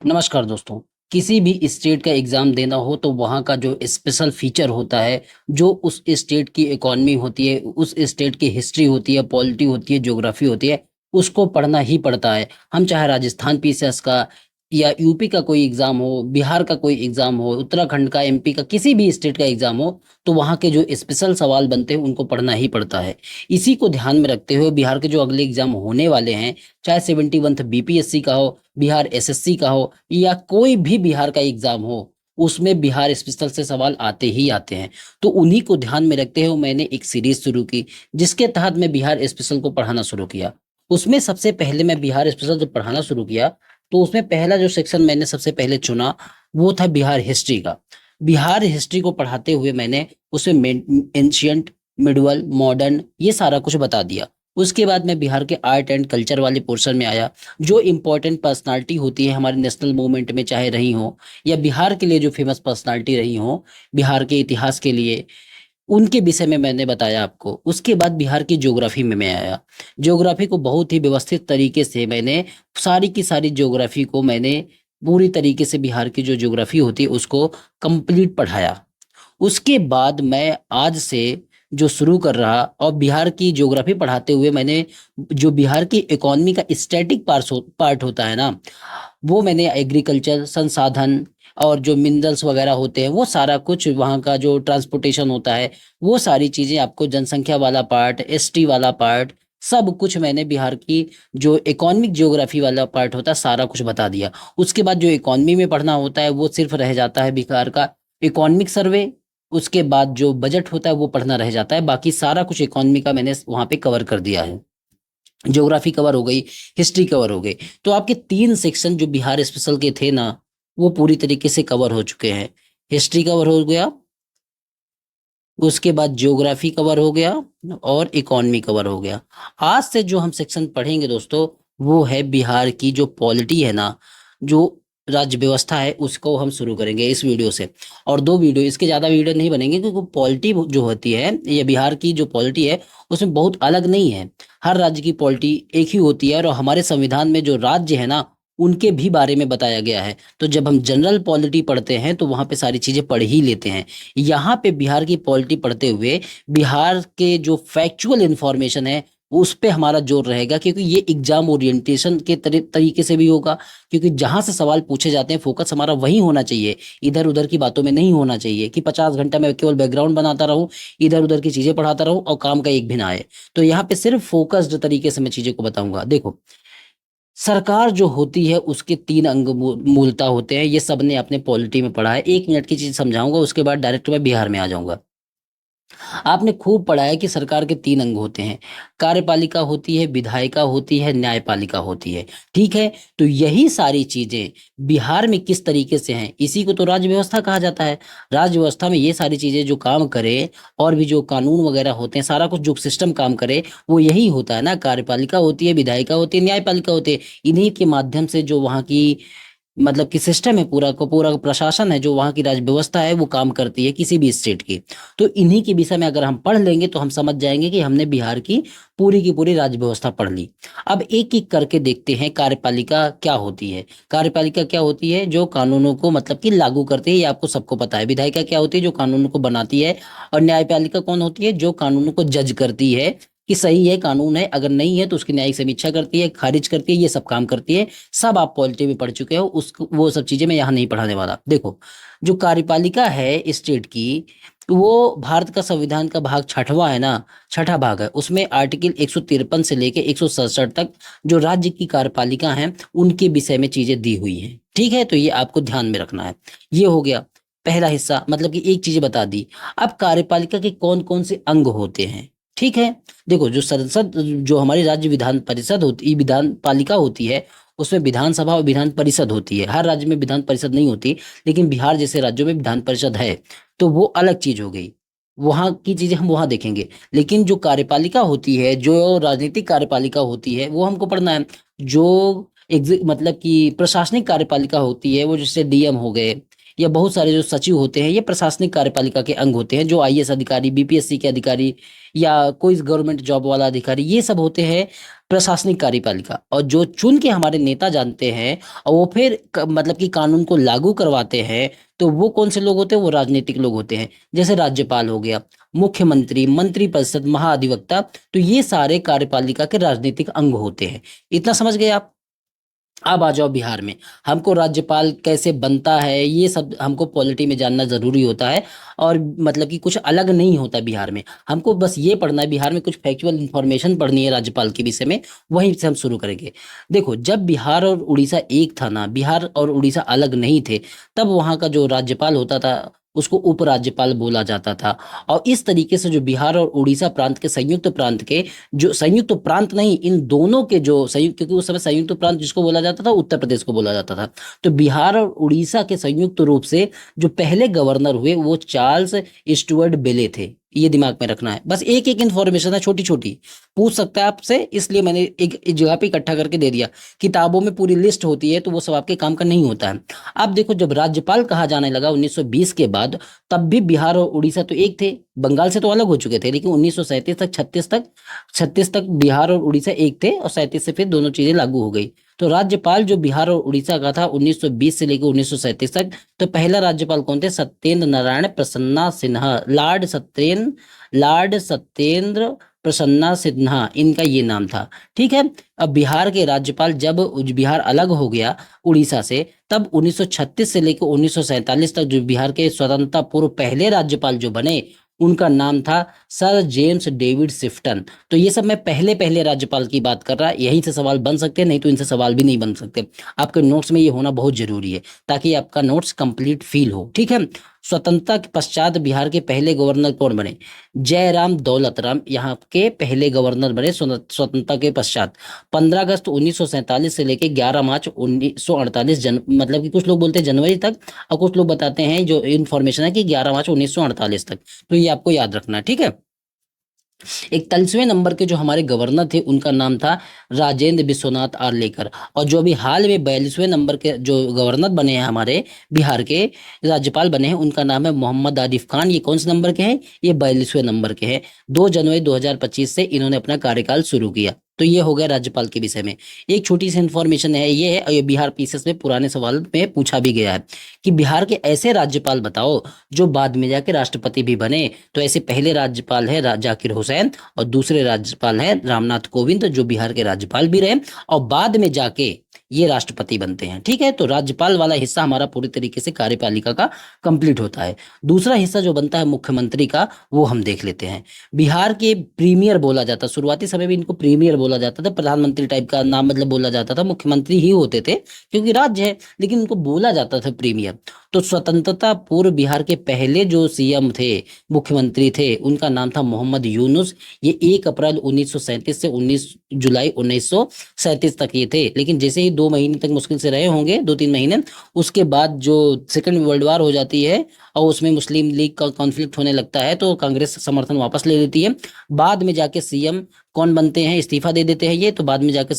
नमस्कार दोस्तों। किसी भी स्टेट का एग्जाम देना हो तो वहाँ का जो स्पेशल फीचर होता है, जो उस स्टेट की इकोनॉमी होती है, उस स्टेट की हिस्ट्री होती है, पॉलिटी होती है, ज्योग्राफी होती है, उसको पढ़ना ही पड़ता है। हम चाहे राजस्थान पीसीएस का या यूपी का कोई एग्जाम हो, बिहार का कोई एग्जाम हो, उत्तराखंड का, एमपी का, किसी भी स्टेट का एग्जाम हो, तो वहाँ के जो स्पेशल सवाल बनते हैं उनको पढ़ना ही पड़ता है। इसी को ध्यान में रखते हुए बिहार के जो अगले एग्जाम होने वाले हैं, चाहे 71th बीपीएससी का हो, बिहार एसएससी का हो, या कोई भी बिहार का एग्जाम हो, उसमें बिहार स्पेशल से सवाल आते ही आते हैं। तो उन्हीं को ध्यान में रखते हुए मैंने एक सीरीज शुरू की, जिसके तहत मैं बिहार स्पेशल को पढ़ाना शुरू किया। उसमें सबसे पहले मैं बिहार स्पेशल जब पढ़ाना शुरू किया, तो उसमें पहला जो सेक्शन मैंने सबसे पहले चुना, वो था बिहार हिस्ट्री का। बिहार हिस्ट्री को पढ़ाते हुए मैंने उसमें एंशियंट, मिडवल, मॉडर्न, ये सारा कुछ बता दिया। उसके बाद मैं बिहार के आर्ट एंड कल्चर वाले पोर्शन में आया। जो इम्पोर्टेंट पर्सनालिटी होती है हमारे नेशनल मूवमेंट में, चाहे रही हो, या बिहार के लिए जो फेमस पर्सनालिटी रही हो, बिहार के इतिहास के लिए, उनके विषय में मैंने बताया आपको। उसके बाद बिहार की ज्योग्राफी में मैं आया। ज्योग्राफी को बहुत ही व्यवस्थित तरीके से मैंने, सारी की सारी ज्योग्राफी को मैंने पूरी तरीके से, बिहार की जो ज्योग्राफी होती है उसको कंप्लीट पढ़ाया। उसके बाद मैं आज से जो शुरू कर रहा, और बिहार की ज्योग्राफी पढ़ाते हुए मैंने जो बिहार की इकोनॉमी का स्टैटिक पार्ट होता है ना, वो मैंने एग्रीकल्चर, संसाधन, और जो मिनरल्स वगैरह होते हैं, वो सारा कुछ, वहाँ का जो ट्रांसपोर्टेशन होता है, वो सारी चीजें आपको, जनसंख्या वाला पार्ट, एसटी वाला पार्ट, सब कुछ मैंने बिहार की जो इकोनॉमिक ज्योग्राफी वाला पार्ट होता है सारा कुछ बता दिया। उसके बाद जो इकोनॉमी में पढ़ना होता है वो सिर्फ रह जाता है बिहार का इकोनॉमिक सर्वे। उसके बाद जो बजट होता है वो पढ़ना रह जाता है। बाकी सारा कुछ इकोनॉमी का मैंने वहां पे कवर कर दिया है। ज्योग्राफी कवर हो गई, हिस्ट्री कवर हो गई। तो आपके 3 सेक्शन जो बिहार स्पेशल के थे ना, वो पूरी तरीके से कवर हो चुके हैं। हिस्ट्री कवर हो गया, उसके बाद ज्योग्राफी कवर हो गया, और इकोनॉमी कवर हो गया। आज से जो हम सेक्शन पढ़ेंगे दोस्तों, वो है बिहार की जो पॉलिटी है ना, जो राज्य व्यवस्था है, उसको हम शुरू करेंगे इस वीडियो से। और 2 वीडियो, इसके ज्यादा वीडियो नहीं बनेंगे, क्योंकि पॉलिटी जो होती है, ये बिहार की जो पॉलिटी है, उसमें बहुत अलग नहीं है। हर राज्य की पॉलिटी एक ही होती है, और हमारे संविधान में जो राज्य है ना, उनके भी बारे में बताया गया है। तो जब हम जनरल पॉलिटी पढ़ते हैं तो वहां पे सारी चीजें पढ़ ही लेते हैं। यहाँ पे बिहार की पॉलिटी पढ़ते हुए बिहार के जो फैक्चुअल इंफॉर्मेशन है, उस पे हमारा जोर रहेगा, क्योंकि ये एग्जाम ओरिएंटेशन के तरीके से भी होगा। क्योंकि जहां से सवाल पूछे जाते हैं, फोकस हमारा वही होना चाहिए, इधर उधर की बातों में नहीं होना चाहिए कि 50 घंटा मैं केवल बैकग्राउंड बनाता रहूं, इधर उधर की चीजें पढ़ाता रहूं, और काम का एक भी ना आए। तो यहाँ पे सिर्फ फोकस्ड तरीके से मैं चीजें को बताऊंगा। देखो, सरकार जो होती है उसके 3 अंग मूलता होते हैं। ये सबने अपने पॉलिटी में पढ़ा है। 1 मिनट की चीज समझाऊंगा, उसके बाद डायरेक्ट मैं बिहार में आ जाऊंगा। आपने खूब पढ़ा है कि सरकार के 3 अंग होते हैं। कार्यपालिका होती है, विधायिका होती है, न्यायपालिका होती है। ठीक है। तो यही सारी चीजें बिहार में किस तरीके से हैं, इसी को तो राज्य व्यवस्था कहा जाता है। राज्य व्यवस्था में ये सारी चीजें जो काम करे, और भी जो कानून वगैरह होते हैं, सारा कुछ जो सिस्टम काम करे, वो यही होता है ना। कार्यपालिका होती है, विधायिका होती है, न्यायपालिका होती है। इन्हीं के माध्यम से जो वहाँ की, मतलब कि सिस्टम है, पूरा का पूरा प्रशासन है, जो वहाँ की राज्य व्यवस्था है, वो काम करती है किसी भी स्टेट की। तो इन्हीं के विषय में अगर हम पढ़ लेंगे तो हम समझ जाएंगे कि हमने बिहार की पूरी राज्य व्यवस्था पढ़ ली। अब एक एक करके देखते हैं, कार्यपालिका क्या होती है। कार्यपालिका क्या होती है? जो कानूनों को, मतलब कि लागू करती है, ये आपको सबको पता है। विधायिका क्या होती है? जो कानूनों को बनाती है। और न्यायपालिका कौन होती है? जो कानूनों को जज करती है कि सही है कानून है, अगर नहीं है तो उसकी न्यायिक समीक्षा करती है, खारिज करती है, ये सब काम करती है। सब आप पॉलिटी में पढ़ चुके हो, उस वो सब चीजें मैं यहाँ नहीं पढ़ाने वाला। देखो, जो कार्यपालिका है स्टेट की, वो भारत का संविधान का भाग 6वां है ना, 6ठा भाग है। उसमें आर्टिकल 153 से लेके 167 तक जो राज्य की कार्यपालिका हैं, उनके विषय में चीजें दी हुई हैं। ठीक है। तो ये आपको ध्यान में रखना है। ये हो गया पहला हिस्सा, मतलब कि एक चीज बता दी। अब कार्यपालिका के कौन कौन से अंग होते हैं? ठीक है। देखो, जो संसद, जो हमारी राज्य विधान परिषद होती, विधान पालिका होती है, उसमें विधानसभा और विधान परिषद होती है। हर राज्य में विधान परिषद नहीं होती, लेकिन बिहार जैसे राज्यों में विधान परिषद है। तो वो अलग चीज हो गई, वहां की चीजें हम वहां देखेंगे। लेकिन जो कार्यपालिका होती है, जो राजनीतिक कार्यपालिका होती है, वो हमको पढ़ना है। जो मतलब कि प्रशासनिक कार्यपालिका होती है, वो जैसे डीएम हो गए, या बहुत सारे जो सचिव होते हैं, ये प्रशासनिक कार्यपालिका के अंग होते हैं। जो आईएएस अधिकारी, बीपीएससी के अधिकारी, या कोई गवर्नमेंट जॉब वाला अधिकारी, ये सब होते हैं प्रशासनिक कार्यपालिका, और जो चुन के हमारे नेता जानते हैं और वो फिर मतलब कि कानून को लागू करवाते हैं, तो वो कौन से लोग होते हैं? वो राजनीतिक लोग होते हैं। जैसे राज्यपाल हो गया, मुख्यमंत्री, मंत्रिपरिषद, महाधिवक्ता, तो ये सारे कार्यपालिका के राजनीतिक अंग होते हैं। इतना समझ गए आप? अब आ जाओ बिहार में। हमको राज्यपाल कैसे बनता है ये सब हमको पॉलिटी में जानना जरूरी होता है, और मतलब कि कुछ अलग नहीं होता बिहार में। हमको बस ये पढ़ना है, बिहार में कुछ फैक्चुअल इंफॉर्मेशन पढ़नी है राज्यपाल के विषय में, वहीं से हम शुरू करेंगे। देखो, जब बिहार और उड़ीसा एक था ना, बिहार और उड़ीसा अलग नहीं थे, तब वहाँ का जो राज्यपाल होता था उसको उपराज्यपाल बोला जाता था। और इस तरीके से जो बिहार और उड़ीसा प्रांत के संयुक्त प्रांत के, जो संयुक्त प्रांत नहीं, इन दोनों के जो संयुक्त, क्योंकि उस समय संयुक्त प्रांत जिसको बोला जाता था, उत्तर प्रदेश को बोला जाता था। तो बिहार और उड़ीसा के संयुक्त रूप से जो पहले गवर्नर हुए वो चार्ल्स स्टुअर्ट बेले थे। ये दिमाग में रखना है। बस एक एक इन्फॉर्मेशन है, छोटी छोटी, पूछ सकता है आपसे, इसलिए मैंने एक जगह पे इकट्ठा करके दे दिया। किताबों में पूरी लिस्ट होती है तो वो सब आपके काम का नहीं होता है। अब देखो, जब राज्यपाल कहा जाने लगा 1920 के बाद, तब भी बिहार और उड़ीसा तो एक थे, बंगाल से तो अलग हो चुके थे, लेकिन 1937 तक, 36 तक बिहार और उड़ीसा एक थे, और 37 से फिर दोनों चीजें लागू हो गई। तो राज्यपाल जो बिहार और उड़ीसा का था 1920 से लेकर 1937 तक, तो पहला राज्यपाल कौन थे? सत्येंद्र नारायण प्रसन्ना सिन्हा, लॉर्ड सत्येंद्र प्रसन्ना सिन्हा, इनका ये नाम था। ठीक है। अब बिहार के राज्यपाल, जब बिहार अलग हो गया उड़ीसा से, तब 1936 से लेकर 1947 तक जो बिहार के स्वतंत्रता पूर्व पहले राज्यपाल जो बने, उनका नाम था सर जेम्स डेविड सिफ्टन। तो ये सब मैं पहले पहले राज्यपाल की बात कर रहा, यहीं से सवाल बन सकते हैं, नहीं तो इनसे सवाल भी नहीं बन सकते। आपके नोट्स में ये होना बहुत जरूरी है, ताकि आपका नोट्स कंप्लीट फील हो। ठीक है। स्वतंत्रता के पश्चात बिहार के पहले गवर्नर कौन बने? जयराम दौलत राम यहाँ के पहले गवर्नर बने स्वतंत्रता के पश्चात। 15 अगस्त 1947 से लेके 11 मार्च 1948, मतलब कि कुछ लोग बोलते हैं जनवरी तक, और कुछ लोग बताते हैं, जो इन्फॉर्मेशन है, कि 11 मार्च 1948 तक। तो ये आपको याद रखना है। ठीक है। 41वें नंबर के जो हमारे गवर्नर थे, उनका नाम था राजेंद्र विश्वनाथ आर्लेकर। और जो अभी हाल में 42वें नंबर के जो गवर्नर बने हैं हमारे बिहार के, राज्यपाल बने हैं, उनका नाम है मोहम्मद आरिफ खान। ये कौन से नंबर के हैं? ये 42वें नंबर के हैं। 2 जनवरी 2025 से इन्होंने अपना कार्यकाल शुरू किया। तो ये हो गया राज्यपाल के विषय में। एक छोटी सी इन्फॉर्मेशन है, ये है, और ये बिहार पीसीएस में पुराने सवाल में पूछा भी गया है, कि बिहार के ऐसे राज्यपाल बताओ जो बाद में जाके राष्ट्रपति भी बने। तो ऐसे पहले राज्यपाल है जाकिर हुसैन, और दूसरे राज्यपाल है रामनाथ कोविंद, जो बिहार के राज्यपाल भी रहे, और बाद में जाके ये राष्ट्रपति बनते हैं। ठीक है। तो राज्यपाल वाला हिस्सा हमारा पूरी तरीके से कार्यपालिका का कंप्लीट होता है। दूसरा हिस्सा जो बनता है मुख्यमंत्री का, वो हम देख लेते हैं। बिहार के प्रीमियर बोला जाता, शुरुआती समय में इनको प्रीमियर बोला जाता था, प्रधानमंत्री टाइप का नाम मतलब बोला जाता था, मुख्यमंत्री ही होते थे क्योंकि राज्य है, लेकिन उनको बोला जाता था प्रीमियर। तो स्वतंत्रता पूर्व बिहार के पहले जो सीएम थे, मुख्यमंत्री थे, उनका नाम था मोहम्मद यूनुस। ये 1 अप्रैल 1937 से 19 जुलाई 1937 तक ये थे। लेकिन जैसे ही 2 महीने तक मुश्किल से रहे होंगे, 2-3 महीने, उसके बाद जो सेकंड वर्ल्ड वार हो जाती है, और उसमें मुस्लिम लीग का कॉन्फ्लिक्ट होने लगता है, तो कांग्रेस समर्थन वापस ले लेती है। बाद में जाके सीएम कौन बनते हैं? इस्तीफा दे देते हैं ये। तो बाद में जाके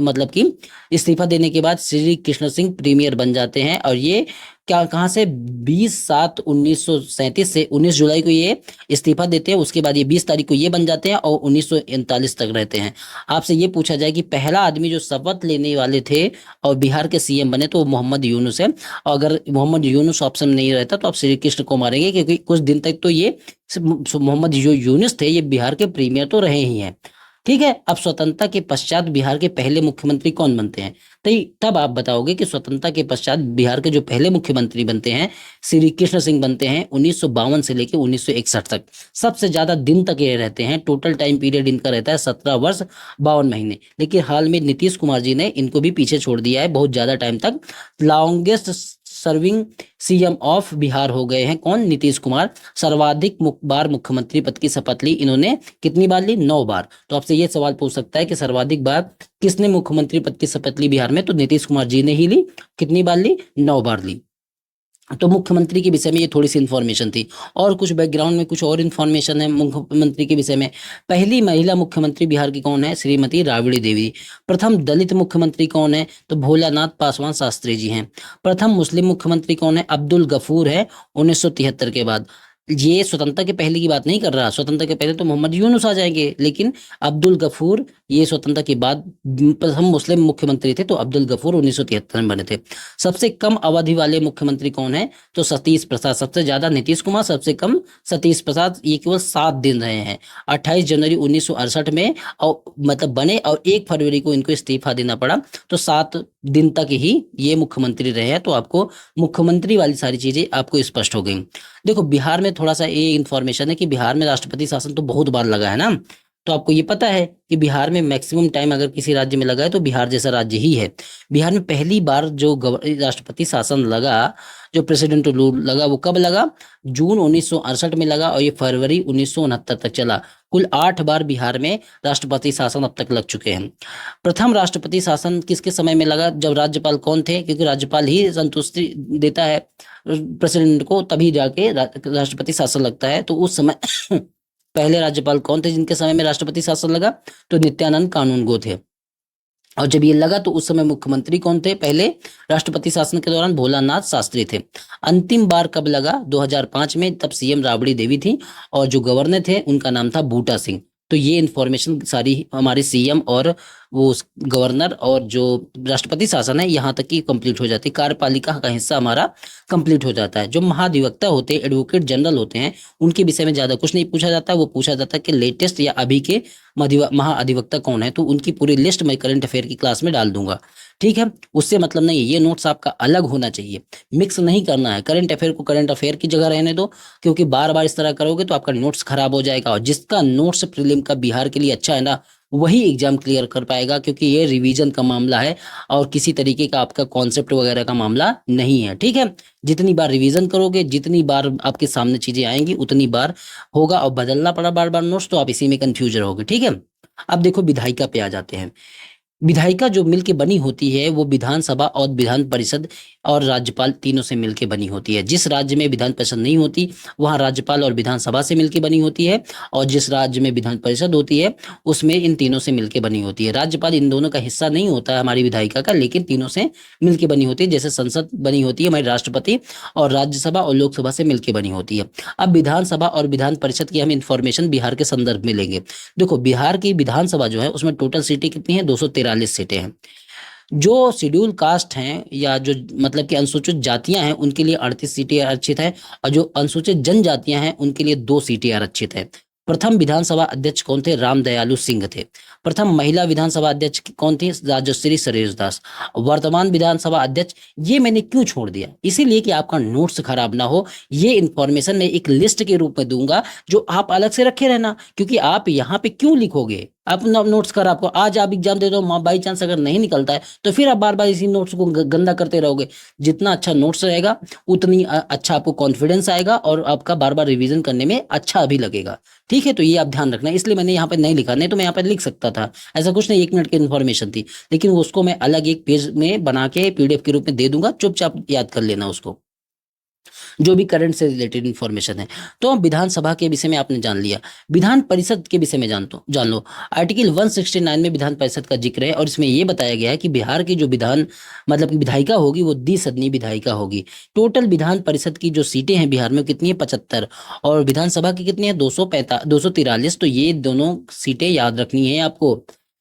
मतलब कि इस्तीफा देने के बाद श्री कृष्ण सिंह प्रीमियर बन जाते हैं। और ये क्या, कहाँ से? 20/7/1937 से 19 जुलाई को ये इस्तीफा देते हैं। उसके बाद ये 20 तारीख को ये बन जाते हैं, और 1939 तक रहते हैं। आपसे ये पूछा जाए कि पहला आदमी जो शपथ लेने वाले थे और बिहार के सीएम बने, तो वो मोहम्मद यूनुस है। और अगर मोहम्मद यूनुस ऑप्शन नहीं रहता तो आप श्री कृष्ण को मारेंगे, क्योंकि कुछ दिन तक तो ये मोहम्मद जो यूनुस थे, ये बिहार के प्रीमियर तो रहे ही हैं। ठीक है। अब स्वतंत्रता के पश्चात बिहार के पहले मुख्यमंत्री कौन बनते हैं? तो तब आप बताओगे कि स्वतंत्रता के पश्चात बिहार के जो पहले मुख्यमंत्री बनते हैं, श्री कृष्ण सिंह बनते हैं 1952 से लेकर 1961 तक। सबसे ज्यादा दिन तक ये रहते हैं, टोटल टाइम पीरियड इनका रहता है 17 वर्ष 52 महीने। लेकिन हाल में नीतीश कुमार जी ने इनको भी पीछे छोड़ दिया है बहुत ज्यादा टाइम तक। Longest serving CM of Bihar हो गए हैं कौन? नीतीश कुमार। सर्वाधिक बार मुख्यमंत्री पद की शपथ ली इन्होंने, कितनी बार ली? 9 बार। तो आपसे ये सवाल पूछ सकता है कि सर्वाधिक बार किसने मुख्यमंत्री पद की शपथ ली बिहार में? तो नीतीश कुमार जी ने ही ली। कितनी बार ली? 9 बार ली। तो मुख्यमंत्री के विषय में ये थोड़ी सी इन्फॉर्मेशन थी। और कुछ बैकग्राउंड में कुछ और इन्फॉर्मेशन है मुख्यमंत्री के विषय में। पहली महिला मुख्यमंत्री बिहार की कौन है? श्रीमती राबड़ी देवी। प्रथम दलित मुख्यमंत्री कौन है? तो भोलानाथ पासवान शास्त्री जी हैं। प्रथम मुस्लिम मुख्यमंत्री कौन है? अब्दुल गफूर है 1973 के बाद। ये स्वतंत्रता के पहले की बात नहीं कर रहा, स्वतंत्रता के पहले तो मोहम्मद यूनुस आ जाएंगे, लेकिन अब्दुल गफूर ये स्वतंत्रता के बाद प्रथम मुस्लिम मुख्यमंत्री थे, तो अब्दुल गफूर 1973 में बने थे। सबसे कम अवधि वाले मुख्यमंत्री कौन है, तो सतीश प्रसाद। सबसे ज्यादा नीतीश कुमार, सबसे कम सतीश प्रसाद, ये केवल 7 दिन रहे हैं। 28 जनवरी 1968 में और मतलब बने, और 1 फरवरी को इनको इस्तीफा देना पड़ा, तो 7 दिन तक ही ये मुख्यमंत्री रहे हैं। तो आपको मुख्यमंत्री वाली सारी चीजें आपको स्पष्ट हो गई। देखो बिहार में थोड़ा सा ये इन्फॉर्मेशन है कि बिहार में राष्ट्रपति शासन तो बहुत बार लगा है ना, तो आपको ये पता है कि बिहार में मैक्सिमम टाइम अगर किसी राज्य में लगा है तो बिहार जैसा राज्य ही है। बिहार में पहली बार जो राष्ट्रपति शासन लगा, जो प्रेसिडेंट रूल लगा, वो कब लगा, जून 1968 में लगा, और ये फरवरी 1969 तक चला। कुल 8 बार बिहार में राष्ट्रपति शासन अब तक लग चुके हैं। प्रथम राष्ट्रपति शासन किसके समय में लगा, जब राज्यपाल कौन थे, क्योंकि राज्यपाल ही संतुष्टि देता है प्रेसिडेंट को, तभी जाके राष्ट्रपति शासन लगता है। तो उस समय पहले राज्यपाल कौन थे जिनके समय में राष्ट्रपति शासन लगा, तो नित्यानंद कानूनगो थे। और जब ये लगा तो उस समय मुख्यमंत्री कौन थे, पहले राष्ट्रपति शासन के दौरान भोलानाथ शास्त्री थे। अंतिम बार कब लगा, 2005 में, तब सीएम राबड़ी देवी थी, और जो गवर्नर थे उनका नाम था बूटा सिंह। तो ये इन्फॉर्मेशन सारी हमारे सीएम और वो गवर्नर और जो राष्ट्रपति शासन है यहाँ तक की कंप्लीट हो जाती है। कार्यपालिका का हिस्सा हमारा कंप्लीट हो जाता है। जो महाधिवक्ता होते हैं, एडवोकेट जनरल होते हैं, उनके विषय में ज्यादा कुछ नहीं पूछा जाता। वो पूछा जाता है कि लेटेस्ट या अभी के महाधिवक्ता कौन है, तो उनकी पूरी लिस्ट मैं करंट अफेयर की क्लास में डाल दूंगा। ठीक है, उससे मतलब नहीं है, ये नोट्स आपका अलग होना चाहिए, मिक्स नहीं करना है। करंट अफेयर को करंट अफेयर की जगह रहने दो, क्योंकि बार बार इस तरह करोगे तो आपका नोट्स खराब हो जाएगा। और जिसका नोट्स प्रीलिम का बिहार के लिए अच्छा है ना, वही एग्जाम क्लियर कर पाएगा, क्योंकि ये रिवीजन का मामला है और किसी तरीके का आपका कॉन्सेप्ट वगैरह का मामला नहीं है। ठीक है, जितनी बार रिवीजन करोगे, जितनी बार आपके सामने चीजें आएंगी, उतनी बार होगा। और बदलना पड़ा बार बार नोट्स तो आप इसी में कंफ्यूज रहोगे। ठीक है, अब देखो विधायिका पे आ जाते हैं। विधायिका जो मिलके बनी होती है वो विधानसभा और विधान परिषद और राज्यपाल तीनों से मिलके बनी होती है। जिस राज्य में विधान परिषद नहीं होती वहां राज्यपाल और विधानसभा से मिलके बनी होती है, और जिस राज्य में विधान परिषद होती है उसमें इन तीनों से मिलके बनी होती है। राज्यपाल इन दोनों का हिस्सा नहीं होता है हमारी विधायिका का, लेकिन तीनों से मिलके बनी होती है। जैसे संसद बनी होती है हमारी राष्ट्रपति, और राज्यसभा और लोकसभा से मिलके बनी होती है। अब विधानसभा और विधान परिषद की हम इंफॉर्मेशन बिहार के संदर्भ में लेंगे। देखो बिहार की विधानसभा जो है उसमें टोटल सीटें कितनी है, 243 सीटें हैं। जो शेड्यूल कास्ट हैं या जो मतलब कि अनुसूचित जातियां हैं उनके लिए 38 सीटें आरक्षित है, और जो अनुसूचित जनजातियां हैं उनके लिए 2 सीटें आरक्षित है। प्रथम विधानसभा अध्यक्ष कौन थे, रामदयालु सिंह थे। प्रथम महिला विधानसभा अध्यक्ष कौन थी, राजश्री सरेश दास। वर्तमान विधानसभा अध्यक्ष, ये मैंने क्यों छोड़ दिया, इसीलिए कि आपका नोट्स खराब ना हो। ये इंफॉर्मेशन मैं एक लिस्ट के रूप में दूंगा जो आप अलग से रखे रहना, क्योंकि आप यहाँ पे क्यों लिखोगे, आप नोट्स कर, आपको आज आप एग्जाम दे दो, बाई चांस अगर नहीं निकलता है तो फिर आप बार बार इसी नोट्स को गंदा करते रहोगे। जितना अच्छा नोट्स रहेगा उतनी अच्छा आपको कॉन्फिडेंस आएगा, और आपका बार बार रिवीजन करने में अच्छा भी लगेगा। ठीक है, तो ये आप ध्यान रखना, इसलिए मैंने यहाँ पे नहीं लिखा, नहीं तो मैं यहाँ पे लिख सकता था, ऐसा कुछ नहीं, 1 मिनट की इन्फॉर्मेशन थी, लेकिन उसको मैं अलग एक पेज में बना के पीडीएफ के रूप में दे दूंगा, चुपचाप याद कर लेना उसको, जो भी करंट से रिलेटेड इन्फॉर्मेशन है। तो अब विधानसभा के विषय में आपने जान लिया, विधान परिषद के विषय में जान लो। आर्टिकल 169 में विधान परिषद का जिक्र है, और इसमें यह बताया गया है कि बिहार की जो विधान मतलब कि विधायिका होगी वो द्विसदनीय विधायिका होगी। टोटल विधान परिषद की जो सीटें हैं बिहार में कितनी है, 75, और विधानसभा की कितनी है, 243। तो ये दोनों सीटें याद रखनी है आपको।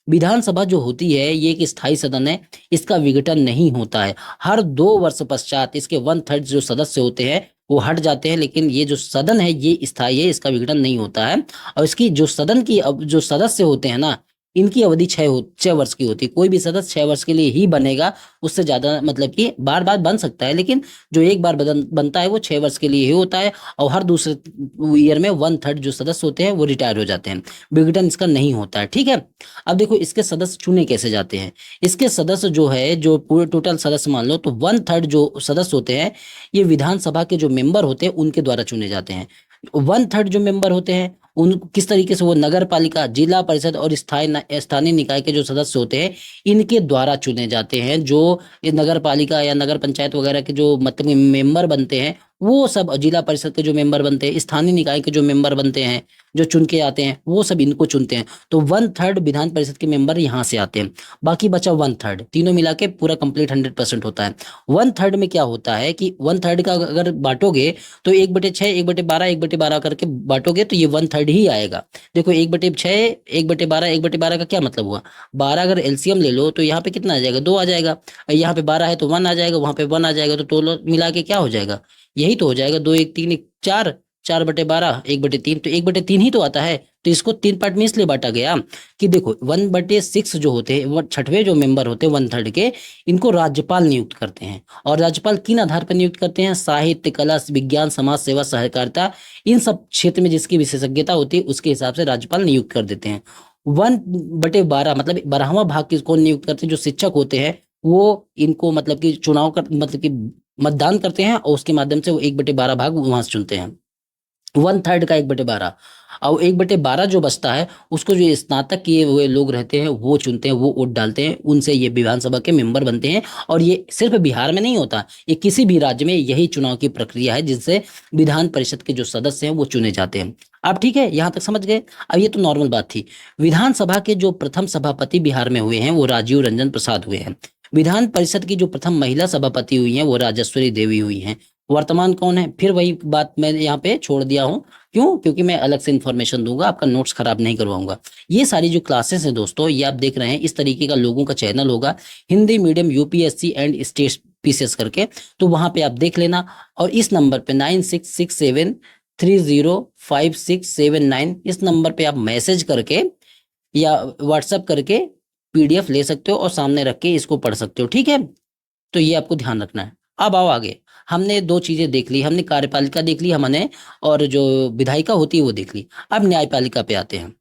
विधानसभा जो होती है ये एक स्थायी सदन है, इसका विघटन नहीं होता है। हर 2 वर्ष पश्चात इसके 1/3 जो सदस्य होते हैं वो हट जाते हैं, लेकिन ये जो सदन है ये स्थायी है, इसका विघटन नहीं होता है। और इसकी जो सदन की अब जो सदस्य होते हैं ना, इनकी अवधि 6 वर्ष की होती है। कोई भी सदस्य 6 वर्ष के लिए ही बनेगा, उससे ज्यादा मतलब कि बार बार बन सकता है, लेकिन जो एक बार बनता है वो 6 वर्ष के लिए ही होता है। और हर दूसरे ईयर में 1/3 जो सदस्य होते हैं वो रिटायर हो जाते हैं, विघटन इसका नहीं होता है। ठीक है, अब देखो इसके सदस्य चुने कैसे जाते हैं। इसके सदस्य जो है, जो पूरे टोटल सदस्य मान लो तो 1/3 जो सदस्य होते हैं ये विधानसभा के जो मेंबर होते हैं उनके द्वारा चुने जाते हैं। 1/3 जो मेंबर होते हैं उन किस तरीके से, वो नगर पालिका, जिला परिषद और स्थानीय निकाय के जो सदस्य होते हैं इनके द्वारा चुने जाते हैं। जो ये नगर पालिका या नगर पंचायत वगैरह के जो मतलब मेंबर बनते हैं वो सब, जिला परिषद के जो मेंबर बनते हैं, स्थानीय निकाय के जो मेंबर बनते हैं, जो चुन के आते हैं वो सब इनको चुनते हैं। तो 1/3 विधान परिषद के मेंबर यहाँ से आते हैं, बाकी बचा 1/3, तीनों मिला के पूरा कंप्लीट 100% होता है। 1/3 में क्या होता है कि 1/3 का अगर बांटोगे तो 1/6, 1/12, 1/12 करके बांटोगे तो ये 1/3 ही आएगा। देखो 1/6, 1/12, 1/12 का क्या मतलब हुआ, 12 अगर एलसीएम ले लो तो यहाँ पे कितना आ जाएगा, 2 आ जाएगा। यहाँ पे 12 है तो 1 आ जाएगा, वहां पे 1 आ जाएगा, तो टोटल मिला के क्या हो जाएगा, यही तो हो जाएगा, 2 1 3 1 4, 4/12, 1/3, तो 1/3 ही तो आता है। तो इसको 3 पार्ट में इसलिए बांटा गया कि देखो 1/6 जो होते हैं, वो छठवें जो मेंबर होते हैं 1/3 के, इनको राज्यपाल नियुक्त करते हैं। और राज्यपाल किन आधार पर नियुक्त करते हैं, साहित्य, कला, विज्ञान, समाज सेवा, सहकारिता, इन सब क्षेत्र में जिसकी विशेषज्ञता होती है उसके हिसाब से राज्यपाल नियुक्त कर देते हैं। 1/12 मतलब 12वां भाग किसको नियुक्त करते हैं, जो शिक्षक होते हैं वो इनको मतलब कि चुनाव कर मतलब कि मतदान करते हैं और उसके माध्यम से वो 1/12 भाग वहां से चुनते हैं। 1/3 का 1/12, और 1/12 जो बचता है उसको जो स्नातक किए हुए लोग रहते हैं वो चुनते हैं, वो वोट डालते हैं, उनसे ये विधानसभा के मेंबर बनते हैं। और ये सिर्फ बिहार में नहीं होता, ये किसी भी राज्य में यही चुनाव की प्रक्रिया है जिससे विधान परिषद के जो सदस्य हैं वो चुने जाते हैं। अब ठीक है, यहाँ तक समझ गए। अब ये तो नॉर्मल बात थी। विधानसभा के जो प्रथम सभापति बिहार में हुए हैं वो राजीव रंजन प्रसाद हुए हैं। विधान परिषद की जो प्रथम महिला सभापति हुई हैं वो राजेश्वरी देवी हुई हैं। वर्तमान कौन है, फिर वही बात मैं यहाँ पे छोड़ दिया हूँ, क्यों, क्योंकि मैं अलग से इन्फॉर्मेशन दूंगा, आपका नोट्स खराब नहीं करवाऊंगा। ये सारी जो क्लासेस हैं दोस्तों, ये आप देख रहे हैं, इस तरीके का लोगों का चैनल होगा, Hindi medium UPSC and state PCS करके, तो वहां पे आप देख लेना। और इस नंबर पे 9667305679, इस नंबर पे आप मैसेज करके या व्हाट्सएप करके पीडीएफ ले सकते हो और सामने रख के इसको पढ़ सकते हो, ठीक है। तो ये आपको ध्यान रखना है। अब आओ आगे, हमने दो चीजें देख ली, हमने कार्यपालिका देख ली हमने, और जो विधायिका होती है वो देख ली। अब न्यायपालिका पे आते हैं।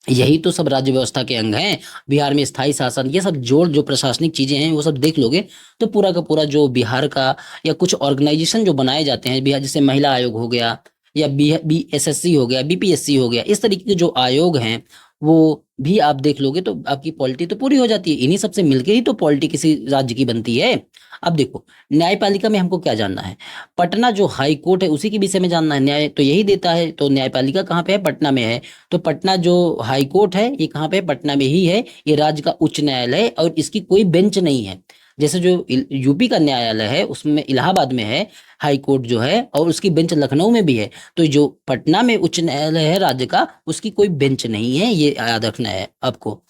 यही तो सब राज्य व्यवस्था के अंग हैं। बिहार में स्थायी शासन, ये सब जोड़ जो प्रशासनिक चीजें हैं वो सब देख लोगे तो पूरा का पूरा जो बिहार का, या कुछ ऑर्गेनाइजेशन जो बनाए जाते हैं बिहार, जैसे महिला आयोग हो गया, या बीएसएससी हो गया, बीपीएससी हो गया, इस तरीके के जो आयोग हैं वो भी आप देख लोगे तो आपकी पॉलिटी तो पूरी हो जाती है। इन्हीं सबसे मिलके ही तो पॉलिटी किसी राज्य की बनती है। अब देखो न्यायपालिका में हमको क्या जानना है, पटना जो हाई कोर्ट है उसी के विषय में जानना है, न्याय तो यही देता है। तो न्यायपालिका कहाँ पे है, पटना में है। तो पटना जो हाई कोर्ट है ये कहाँ पे है, पटना में ही है। ये राज्य का उच्च न्यायालय है और इसकी कोई बेंच नहीं है। जैसे जो यूपी का न्यायालय है उसमें इलाहाबाद में है हाई कोर्ट जो है, और उसकी बेंच लखनऊ में भी है। तो जो पटना में उच्च न्यायालय है राज्य का, उसकी कोई बेंच नहीं है, ये याद रखना है आपको।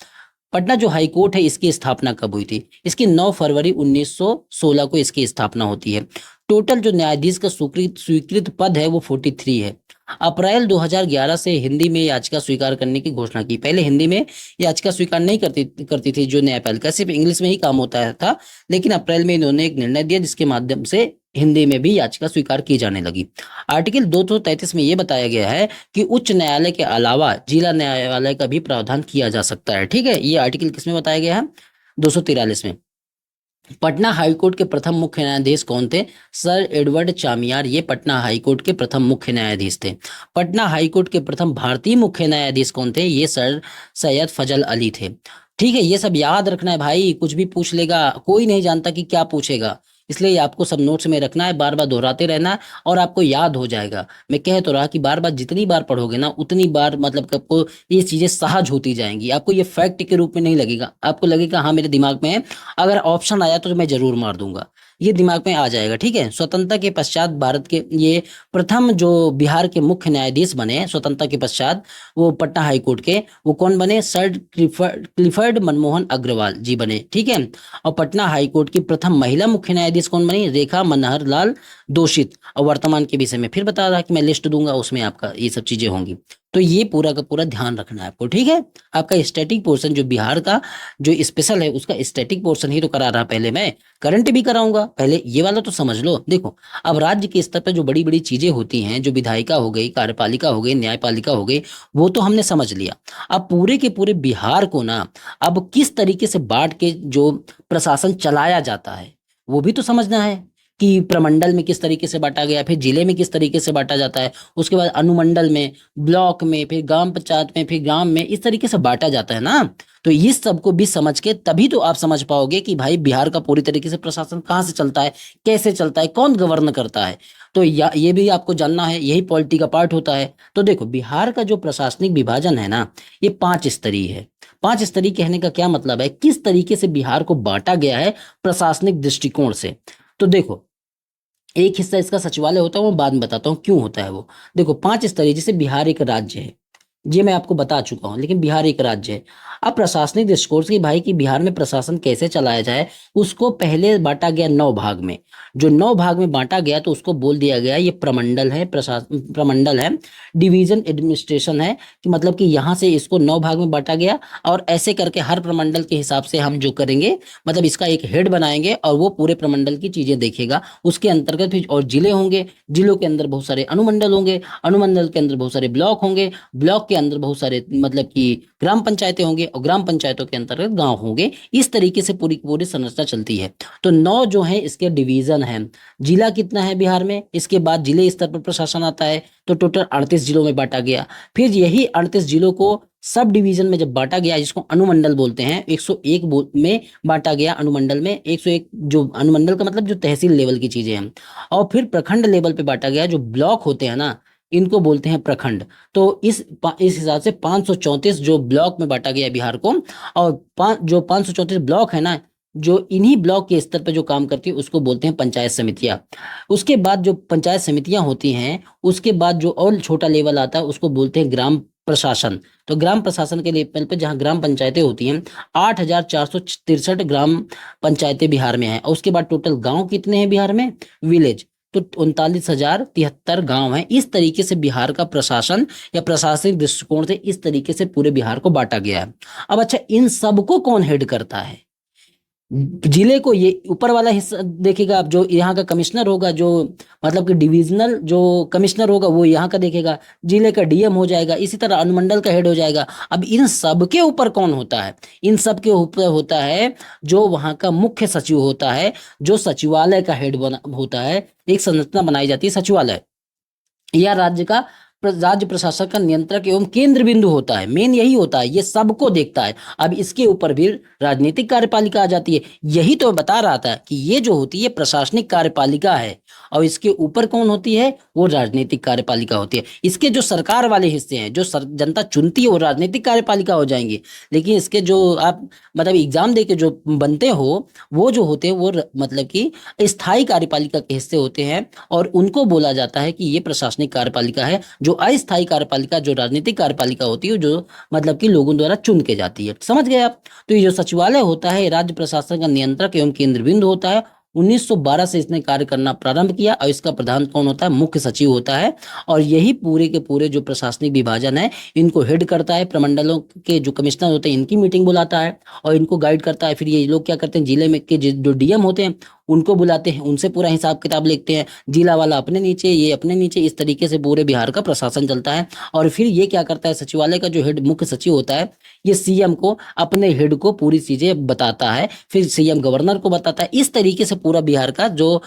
पटना जो हाई कोर्ट है इसकी स्थापना कब हुई थी, इसकी 9 फरवरी 1916 को इसकी स्थापना होती है। टोटल जो न्यायाधीश का स्वीकृत स्वीकृत पद है वो 43 है। अप्रैल 2011 से हिंदी में याचिका स्वीकार करने की घोषणा की। पहले हिंदी में याचिका स्वीकार नहीं करती करती थी जो न्यायपालिका, सिर्फ इंग्लिश में ही काम होता था। लेकिन अप्रैल में इन्होंने एक निर्णय दिया जिसके माध्यम से हिंदी में भी याचिका स्वीकार की जाने लगी। आर्टिकल 233 में यह बताया गया है कि उच्च न्यायालय के अलावा जिला न्यायालय का भी प्रावधान किया जा सकता है, ठीक है। ये आर्टिकल किसमें बताया गया है, 243 में। पटना हाईकोर्ट के प्रथम मुख्य न्यायाधीश कौन थे, सर एडवर्ड चामियार, ये पटना हाईकोर्ट के प्रथम मुख्य न्यायाधीश थे। पटना हाईकोर्ट के प्रथम भारतीय मुख्य न्यायाधीश कौन थे, ये सर सैयद फजल अली थे। ठीक है, ये सब याद रखना है भाई, कुछ भी पूछ लेगा, कोई नहीं जानता कि क्या पूछेगा, इसलिए आपको सब नोट्स में रखना है, बार बार दोहराते रहना है और आपको याद हो जाएगा। मैं कह तो रहा कि बार बार जितनी बार पढ़ोगे ना उतनी बार मतलब कि आपको ये चीजें सहज होती जाएंगी। आपको ये फैक्ट के रूप में नहीं लगेगा, आपको लगेगा हाँ मेरे दिमाग में है, अगर ऑप्शन आया तो मैं जरूर मार दूंगा, ये दिमाग में आ जाएगा। ठीक है, स्वतंत्रता के पश्चात भारत के ये प्रथम जो बिहार के मुख्य न्यायाधीश बने स्वतंत्रता के पश्चात, वो पटना हाईकोर्ट के, वो कौन बने, सर क्लिफर्ड मनमोहन अग्रवाल जी बने। ठीक है, और पटना हाईकोर्ट की प्रथम महिला मुख्य न्यायाधीश कौन बनी, रेखा मनहर लाल दोषित। और वर्तमान के विषय में फिर बता रहा कि मैं लिस्ट दूंगा, उसमें आपका ये सब चीजें होंगी। तो ये पूरा का पूरा ध्यान रखना है आपको, ठीक है। आपका स्टैटिक पोर्शन जो बिहार का जो स्पेशल है उसका स्टैटिक पोर्शन ही तो करा रहा पहले, मैं करंट भी कराऊंगा, पहले ये वाला तो समझ लो। देखो अब राज्य के स्तर पर जो बड़ी बड़ी चीजें होती हैं, जो विधायिका हो गई, कार्यपालिका हो गई, न्यायपालिका हो गई, वो तो हमने समझ लिया। अब पूरे के पूरे बिहार को ना अब किस तरीके से बांट के जो प्रशासन चलाया जाता है वो भी तो समझना है। कि प्रमंडल में किस तरीके से बांटा गया, फिर जिले में किस तरीके से बांटा जाता है, उसके बाद अनुमंडल में, ब्लॉक में, फिर ग्राम पंचायत में, फिर ग्राम में, इस तरीके से बांटा जाता है ना। तो इस सबको भी समझ के तभी तो आप समझ पाओगे कि भाई बिहार का पूरी तरीके से प्रशासन कहाँ से चलता है, कैसे चलता है, कौन गवर्न करता है। तो ये भी आपको जानना है, यही पॉलिटी का पार्ट होता है। तो देखो बिहार का जो प्रशासनिक विभाजन है ना, ये 5 स्तरीय है। 5 स्तरीय कहने का क्या मतलब है, किस तरीके से बिहार को बांटा गया है प्रशासनिक दृष्टिकोण से। तो देखो एक हिस्सा इसका सचिवालय होता है, वो बाद में बताता हूँ क्यों होता है वो। देखो 5 स्तरीय, जैसे बिहार एक राज्य है, ये मैं आपको बता चुका हूँ, लेकिन बिहार एक राज्य है। अब प्रशासनिक दृष्टिकोण से भाई कि बिहार में प्रशासन कैसे चलाया जाए, उसको पहले बांटा गया 9 भाग में। जो 9 भाग में बांटा गया तो उसको बोल दिया गया ये प्रमंडल है, प्रशासन प्रमंडल है, डिवीजन एडमिनिस्ट्रेशन है, कि मतलब कि यहाँ से इसको 9 भाग में बांटा गया। और ऐसे करके हर प्रमंडल के हिसाब से हम जो करेंगे, मतलब इसका एक हेड बनाएंगे और वो पूरे प्रमंडल की चीजें देखेगा। उसके अंतर्गत फिर और जिले होंगे, जिलों के अंदर बहुत सारे अनुमंडल होंगे, अनुमंडल के अंदर बहुत सारे ब्लॉक होंगे, ब्लॉक के अंदर बहुत सारे मतलब कि ग्राम पंचायतें होंगे, और ग्राम पंचायतों के अंतर्गत गांव होंगे। इस तरीके से पूरी पूरी संरचना चलती है। तो 9 जो है इसके डिवीजन है। जिला कितना है बिहार में, इसके बाद जिले स्तर पर प्रशासन आता है, तो टोटल 38 जिलों में बांटा गया। फिर यही 38 जिलों को सब डिवीजन में जब बांटा गया, जिसको अनुमंडल बोलते हैं, 101 में बांटा गया। अनुमंडल में 101, जो अनुमंडल का मतलब जो तहसील लेवल की चीजें हैं। और फिर प्रखंड लेवल पे बांटा गया। जो ब्लॉक होते हैं ना, इनको बोलते हैं प्रखंड। तो इस हिसाब से 534 जो ब्लॉक में बांटा गया बिहार को। और जो 534 ब्लॉक है ना, जो इन्हीं ब्लॉक के स्तर पे जो काम करती है उसको बोलते हैं पंचायत समितियां। उसके बाद जो पंचायत समितियां होती हैं, उसके बाद जो और छोटा लेवल आता है उसको बोलते हैं ग्राम प्रशासन। तो ग्राम प्रशासन के लेवल पे जहाँ ग्राम पंचायतें होती हैं, 8,463 ग्राम पंचायतें बिहार में हैं। और उसके बाद टोटल गांव कितने हैं बिहार में, विलेज, तो 39,073 गांव हैं। इस तरीके से बिहार का प्रशासन या प्रशासनिक दृष्टिकोण से इस तरीके से पूरे बिहार को बांटा गया है। अब अच्छा, इन सबको कौन हेड करता है, जिले को? ये ऊपर वाला हिस्सा देखेगा आप, जो यहाँ का कमिश्नर होगा, जो मतलब कि डिविजनल जो कमिश्नर होगा वो यहाँ का देखेगा, जिले का डीएम हो जाएगा, इसी तरह अनुमंडल का हेड हो जाएगा। अब इन सब के ऊपर कौन होता है, इन सब के ऊपर होता है जो वहाँ का मुख्य सचिव होता है, जो सचिवालय का हेड बना होता है। एक संरचना बनाई जाती है सचिवालय, या राज्य प्रशासन का नियंत्रक एवं केंद्र बिंदु होता है। मेन यही होता है, ये सबको देखता है। अब इसके ऊपर भी राजनीतिक कार्यपालिका आ जाती है। यही तो बता रहा था कि ये जो होती है प्रशासनिक कार्यपालिका है, और इसके ऊपर कौन होती है, वो राजनीतिक कार्यपालिका होती है। इसके जो सरकार वाले हिस्से हैं, जो जनता चुनती है, वो राजनीतिक कार्यपालिका हो जाएंगे। लेकिन इसके जो आप मतलब एग्जाम दे के जो बनते हो, वो जो होते हैं वो मतलब कि स्थायी कार्यपालिका के हिस्से होते हैं। और उनको बोला जाता है कि ये प्रशासनिक कार्यपालिका है। जो अस्थायी कार्यपालिका, जो राजनीतिक कार्यपालिका होती है, जो मतलब कि लोगों द्वारा चुन के जाती है। समझ गए आप? तो ये जो सचिवालय होता है, राज्य प्रशासन का नियंत्रक एवं केंद्र बिंदु होता है। 1912 से इसने कार्य करना प्रारंभ किया, और इसका प्रधान कौन होता है, मुख्य सचिव होता है। और यही पूरे के पूरे जो प्रशासनिक विभाजन है, इनको हेड करता है। प्रमंडलों के जो कमिश्नर होते हैं, इनकी मीटिंग बुलाता है और इनको गाइड करता है। फिर ये लोग क्या करते हैं, जिले में के जो डीएम होते हैं उनको बुलाते हैं, उनसे पूरा हिसाब किताब लिखते हैं। जिला वाला अपने नीचे, ये अपने नीचे, इस तरीके से पूरे बिहार का प्रशासन चलता है। और फिर ये क्या करता है, सचिवालय का जो हेड मुख्य सचिव होता है, ये सीएम को, अपने हेड को पूरी चीजें बताता है। फिर सीएम गवर्नर को बताता है। इस तरीके से पूरा बिहार का जो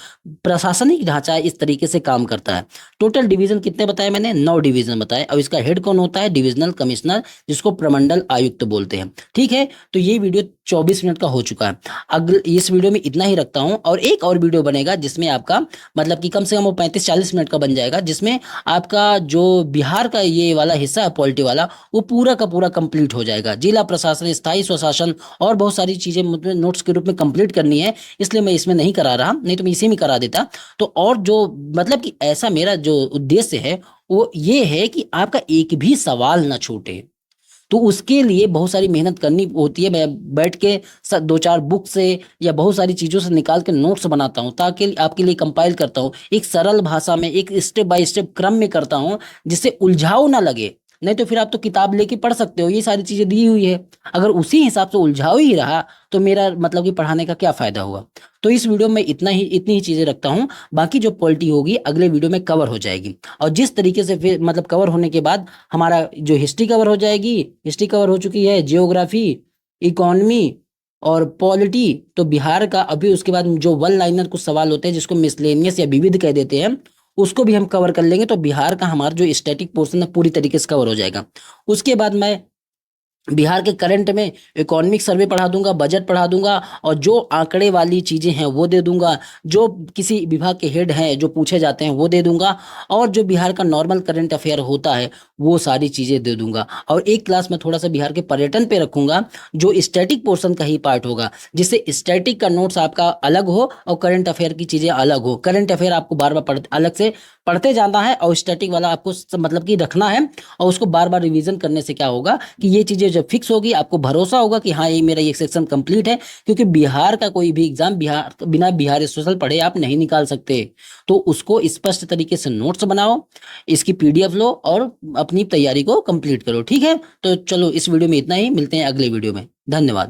प्रशासनिक ढांचा है, इस तरीके से काम करता है। टोटल डिवीजन कितने बताए मैंने, 9 डिवीजन बताए। और इसका हेड कौन होता है, डिविजनल कमिश्नर, जिसको प्रमंडल आयुक्त बोलते हैं। ठीक है, तो ये वीडियो 24 मिनट का हो चुका है। अगले इस वीडियो में इतना ही रखता हूं, और एक और वीडियो बनेगा जिसमें आपका मतलब कि कम से कम वो 35-40 मिनट का बन जाएगा, जिसमें आपका जो बिहार का ये वाला हिस्सा है पॉलिटी वाला, वो पूरा का पूरा कंप्लीट हो जाएगा। जिला प्रशासन, स्थायी स्वशासन और बहुत सारी चीजें मुझे नोट्स के रूप में कंप्लीट करनी है, इसलिए मैं इसमें नहीं करा रहा, नहीं तो मैं इसी में करा देता। तो और जो मतलब कि ऐसा मेरा जो उद्देश्य है वो ये है कि आपका एक भी सवाल ना छूटे। तो उसके लिए बहुत सारी मेहनत करनी होती है। मैं बैठ के 2-4 बुक से या बहुत सारी चीज़ों से निकाल के नोट्स बनाता हूँ, ताकि आपके लिए कंपाइल करता हूँ एक सरल भाषा में, एक स्टेप बाय स्टेप क्रम में करता हूँ, जिससे उलझाव ना लगे। नहीं तो फिर आप तो किताब लेके पढ़ सकते हो, ये सारी चीज़ें दी हुई है। अगर उसी हिसाब से उलझाव ही रहा तो मेरा मतलब कि पढ़ाने का क्या फ़ायदा हुआ। तो इस वीडियो में इतनी ही चीज़ें रखता हूँ। बाकी जो पॉलिटी होगी अगले वीडियो में कवर हो जाएगी। और जिस तरीके से फिर मतलब कवर होने के बाद हमारा जो हिस्ट्री कवर हो जाएगी, हिस्ट्री कवर हो चुकी है, जियोग्राफी, इकोनॉमी, और पॉलिटी तो बिहार का, अभी उसके बाद जो वन लाइनर कुछ सवाल होते हैं जिसको मिसलेनियस या विविध कह देते हैं, उसको भी हम कवर कर लेंगे। तो बिहार का हमारा जो स्टैटिक पोर्शन है पूरी तरीके से कवर हो जाएगा। उसके बाद मैं बिहार के करंट में इकोनॉमिक सर्वे पढ़ा दूंगा, बजट पढ़ा दूंगा, और जो आंकड़े वाली चीजें हैं वो दे दूंगा, जो किसी विभाग के हेड हैं जो पूछे जाते हैं वो दे दूंगा, और जो बिहार का नॉर्मल करंट अफेयर होता है वो सारी चीजें दे दूंगा। और एक क्लास में थोड़ा सा बिहार के पर्यटन पे रखूंगा, जो स्टैटिक पोर्शन का ही पार्ट होगा, जिससे स्टैटिक का नोट्स आपका अलग हो और करंट अफेयर की चीजें अलग हो। करंट अफेयर आपको बार बार अलग से पढ़ते जाना है, और स्टैटिक वाला आपको मतलब कि रखना है, और उसको बार बार रिवीजन करने से क्या होगा कि ये चीजें जब फिक्स होगी आपको भरोसा होगा कि हाँ ये मेरा ये सेक्शन कंप्लीट है। क्योंकि बिहार का कोई भी एग्जाम बिहार बिना बिहार स्पेशल पढ़े आप नहीं निकाल सकते। तो उसको स्पष्ट तरीके से नोट्स बनाओ, इसकी पीडीएफ लो और अपनी तैयारी को कंप्लीट करो। ठीक है, तो चलो इस वीडियो में इतना ही, मिलते हैं अगले वीडियो में। धन्यवाद।